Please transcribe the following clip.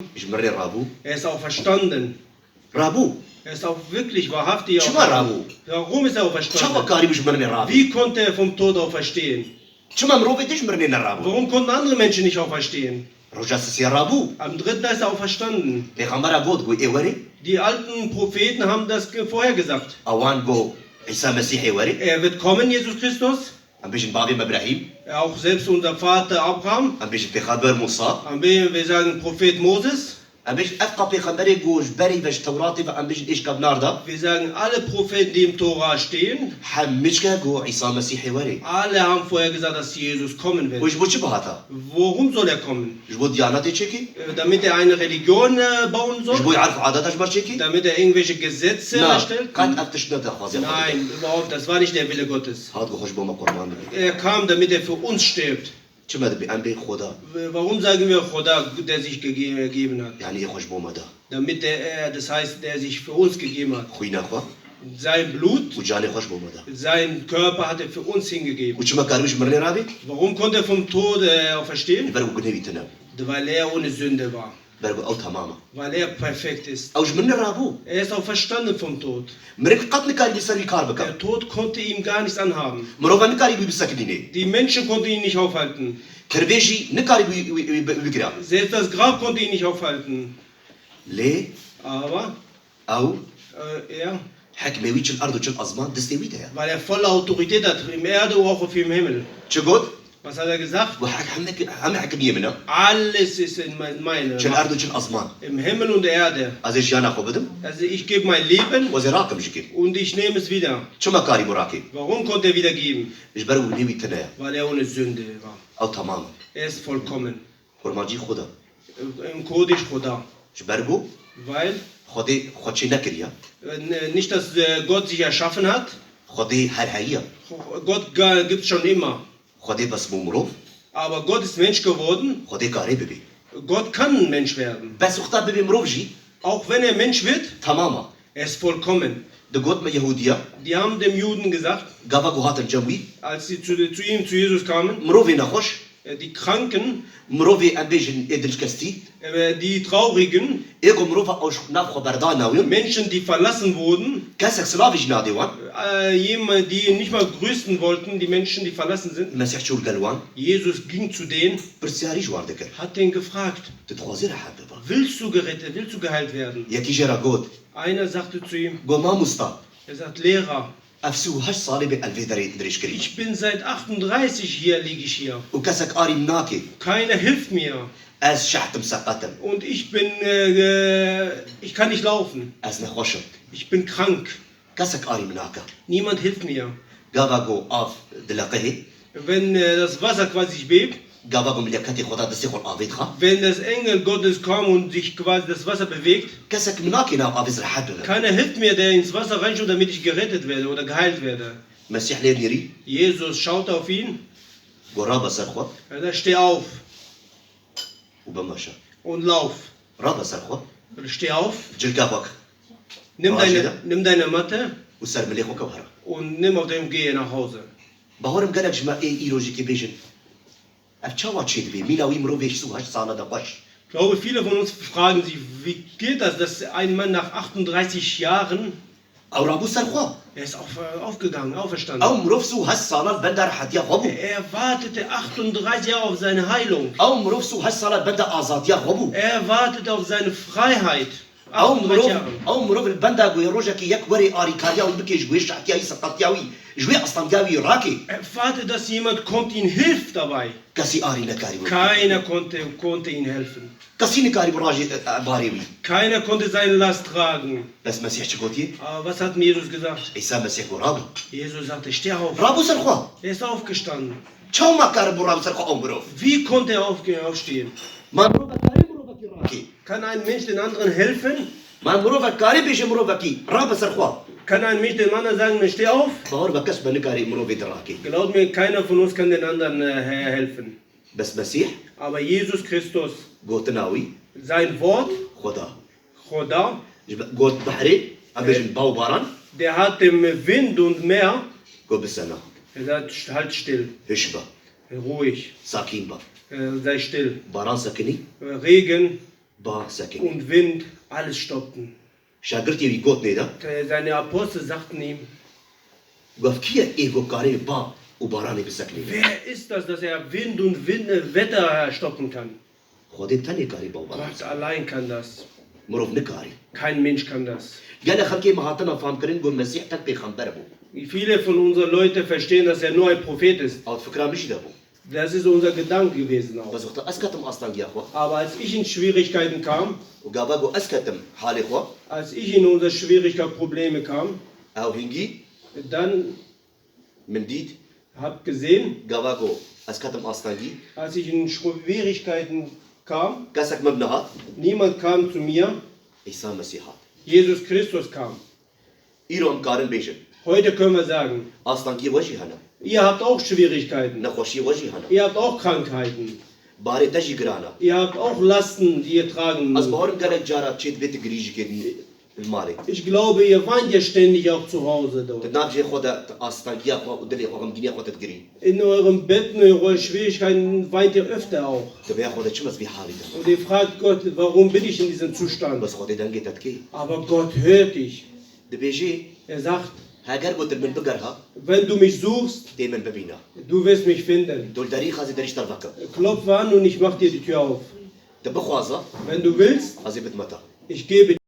جمرني رابو Er ist auch verstanden. رابو Er ist auch wirklich wahrhaftig شو ما رابو Warum ist er شو auferstanden? كاري بجمرني رابو Wie konnte er vom Tod auferstehen? شو ما مروفي تجمرني رابو Warum konnten andere Menschen nicht auferstehen? رجع سي رابو Am dritten Tag ist er auferstanden. بيغمبر أقول قوي إيه وري Die alten Propheten haben das vorher gesagt. أوان قو عيسى مسيحي وري Er wird kommen, Jesus Christus. أم بيجن بابي إبراهيم Auch selbst unser Vater Abraham. أم بيجن بيغمبر موسى Wir sagen Prophet Moses. أم بيجن أفقى بيغمبري قوش بري باش توراتي فأم بيجن إيش كابنار دا Wir sagen alle Propheten, die im Torah stehen. حمشكا قو عيسى مسيحي وري Alle haben vorher gesagt, dass Jesus kommen wird. وش بو شو بهاتا Worum soll er kommen? وش بو دياناتي تشيكي Damit er eine Religion bauen وش بو soll? يعرف عاداتش برشيكي Damit er irgendwelche Gesetze لا erstellt? كانت أفتشنا تخوازي Nein, überhaupt, das war nicht der Wille Gottes. هاد قو خوش بو ما قربان Er kam, damit er für uns stirbt. شو ما دبي أم بي خدا Warum sagen wir Choda, der sich gegeben hat? يعني إيه خوش بو مدا Damit das heißt, der sich für uns gegeben hat. خوينا خوا Sein Blut, وجاني خوش بو مدا sein Körper hat er für uns hingegeben. وش ما كاري بجمرني رابي Warum konnte er vom Tod auferstehen? برو قنبي تنام Weil er ohne Sünde war. برو أو تماما Weil er perfekt ist. أو جمرني رابو Er ist auch verstanden vom Tod. مريك قتل كاري بيسري كار بكا Der Tod konnte ihm gar nichts anhaben. مروفا نكاري بيسكنيني Die Menschen konnten ihn nicht aufhalten. كربيجي نكاري بيقرا Selbst das Grab konnte ihn nicht aufhalten. ليه Aber أو er, حكمة ويتش الأرض وتش الأزمان دستويتها weil er volle Autorität hat, im Erde und auch auf dem Himmel. شو قلت Was hat er gesagt? وحك هم حكمية منه Alles ist in meine تش الأرض وتش الأزمان Im Himmel und der Erde. أزيش يانا خو بدم Also ich gebe mein Leben وزراكم جكيم und ich nehme es wieder. شو ما كاري مراكي Warum konnte er wieder geben? إيش برو نيوي تنايا Weil er ohne Sünde war. أو تماما Er ist vollkommen. ورماجي خدا Im Kodesh Choda. إيش برو Weil خدي خدشي نكريا nicht, dass Gott sich erschaffen hat. خدي هرهية Gott gibt es schon immer. خدي بس مو مروف Aber Gott ist Mensch geworden. خدي كاري ببي Gott kann ein Mensch werden. بس اختار ببي مروف جي Auch wenn er Mensch wird, تماما er ist vollkommen. دقوت ما يهودية Die haben dem Juden gesagt, قافا قوهات الجوي als sie zu ihm, zu Jesus kamen, مروفي نخوش die Kranken, مروفي أمبيجن إدرج كستي die Traurigen, إيجو مروفا أوش نافخو بردان ناويون Menschen, die verlassen wurden, كاسك سلافي جناديوان jemand, die nicht mal grüßen wollten, die Menschen, die verlassen sind. المسيح شو القلوان Jesus ging zu denen, برسياري جوار ذكر hat den gefragt, تتخوزي حبيبا willst du gerettet, willst du geheilt werden? يكي جرا قوت Einer sagte zu ihm, قو ما مستا er sagt, Lehrer, أفسو هش صالي بألفي دريش كريش ich bin seit 38 hier, liege ich hier. وكاسك آري مناكي Keiner hilft mir. أز شحتم سقاتم Und ich kann nicht laufen. أز نخوشم Ich bin krank. كاسك آري مناكا Niemand hilft mir. قافا قو آف دلقه Wenn das Wasser quasi bebt, قافا قو ملكتي خدا دستي خل آفيت خا wenn das Engel Gottes kommt und sich quasi das Wasser bewegt, كاسك مناكي ناو آفيز رحد keiner hilft mir, der ins Wasser reinschaut, damit ich gerettet werde oder geheilt werde. مسيح ليه نيري Jesus schaut auf ihn, قرابة سرخوا er sagt, steh auf وبمشى und lauf. رابة سرخوا Steh auf, جلقا وك nimm deine Matte وسر مليخ وكوهرة und nimm auf dem Gehe nach Hause. بهورم قالك جما اي ايروجي كي بيجن افتشاوا تشيد بي مينا وي مرو بيش سو هاش صالا دا قش Ich glaube, viele von uns fragen sich, wie geht das, dass ein Mann nach 38 Jahren, او رابو سرخوا er ist aufgegangen, او auferstanden. مروف سو هاش صالا البندر حتى غبو Er wartete 38 Jahre auf seine Heilung. او مروف سو هاش صالا البندر ازاد يا غبو Er wartete auf seine Freiheit. او 38 مروف Jahre. او مروف البندر قوي روجا كي يكوري اري كاريا ويبكي جوي شحتيا يسقطياوي جوي اصلا قاوي راكي Er wartete, dass jemand kommt, ihm hilft dabei. كاسي اري نكاري Keiner konnte ihm helfen. كاسي نكاري براجي باريوي Keiner konnte seine Last tragen. بس مسيح شكوتي Aber was hat mir Jesus gesagt? عيسى مسيح رابو Jesus sagte, steh auf. رابو سرخوا Er ist aufgestanden. شو ما كان رابو سرخوا او مروف Wie konnte er aufstehen? ما مروف كاري مروف راكي Kann ein Mensch den anderen helfen? ما مروف كاري بيجي مروف كي رابو سرخوا Kann ein Mensch dem anderen sagen, steh auf? بهور بكسب نكاري مروف دراكي Glaub mir, keiner von uns kann den anderen helfen. بس مسيح Aber Jesus Christus, قوتناوي sein Wort, خدا Choda, قوت بحري أبيجن باو باران der hat dem Wind und Meer, قو بالسنة er sagt, halt still, هشبة ruhig, ساكين با sei still. باران سكني Regen, با سەکەی und Wind, alles stoppten. شاگردێوی گوت نێدا Seine Apostel sagten ihm, گوف کیە ئێگۆکارێ با و بارانێ بسەکنێ wer ist das, dass er Wind und Wetter stoppen kann? خۆدێ تەنێ کاری بەو باران Gott allein kann das. مرۆڤ نکاری Kein Mensch kann das. گەلە خەڵکێ مەهاتنە فامکردن بۆ مەسیح تەک پێخەمبەر بوو Viele von unseren Leuten verstehen, dass er nur ein Prophet ist. ئەوت فکرا مشی دەبوو Das ist unser Gedanke gewesen auch. بەس وەختە ئەس کەتم ئاستانگیا خۆ Aber als ich in Schwierigkeiten kam, و گاوا گۆ ئەس کەتم حاڵی خۆ als ich in unsere Schwierigkeiten, Probleme kam, ئەو هینگی dann من دیت habe gesehen, گاوا گۆ ئەس کەتم ئاستانگی als ich in Schwierigkeiten kam, کەسێک مەم نەهات niemand kam zu mir, ئیسا مەسیحات Jesus Christus kam. ئیرۆ ئەم کارن بێژن Heute können wir sagen, ئاستانگی وەژی هەنە ihr habt auch Schwierigkeiten, نەخۆشی وەژی هەنە ihr habt auch Krankheiten, بارێ تەژی گرانە ihr habt auch Lasten, die ihr tragen ئەس müsst. باوەرم گەلێک جارە چێت بێتە گریژکردن ماڵێ Ich glaube, ihr wart ja ständig auch zu Hause dort. نابژێ خۆدا ئاستانگیا خۆ و دلێ خۆ غەمگینیا خۆتت گری In eurem Betten, in euren Schwierigkeiten weint ihr öfter auch. دەبێ خۆدا چ مەزبی حاڵی دە Und ihr fragt Gott, warum bin ich in diesem Zustand? بەس خۆدێ دەنگێتت کەی Aber Gott hört dich. دەبێژێ Er sagt, هەگەر بۆتر من بگەرها wenn du mich suchst, دێ من ببینە du wirst mich finden. دولدەری خازی دەریش تەرڤەکە Klopfe an und ich mach dir die Tür auf. دە بخوازە Wenn du willst, خازی بتمەتە ich gebe